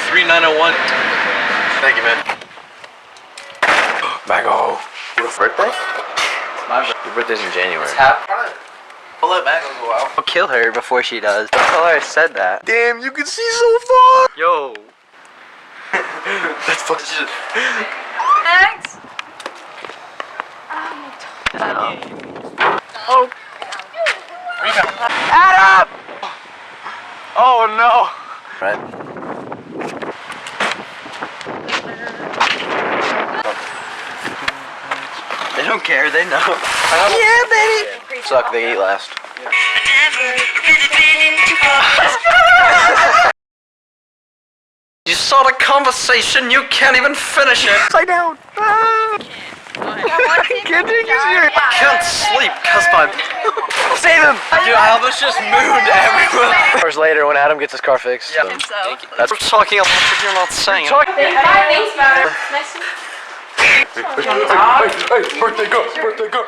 3,901. Thank you, man. Mago. Your birthday? Your birthday's in January. It's half time. I'll let Mago go out. I'll kill her before she does. Don't tell her I said that. Damn, you can see so far. Yo. That's fucking shit. Max! Oh. Adam! Oh no. Right. They don't care, they know. Yeah, baby! Suck, they eat last. You start a conversation, you can't even finish it. Upside down. Can't take you serious. I can't sleep because my... Save him! Dude, I almost just mooned everyone. Hours later, when Adam gets his car fixed. Yeah. So. That's we're talking a lot, but you're not saying it. Thanks, Matter. Nice to Hey, birthday girl, birthday girl.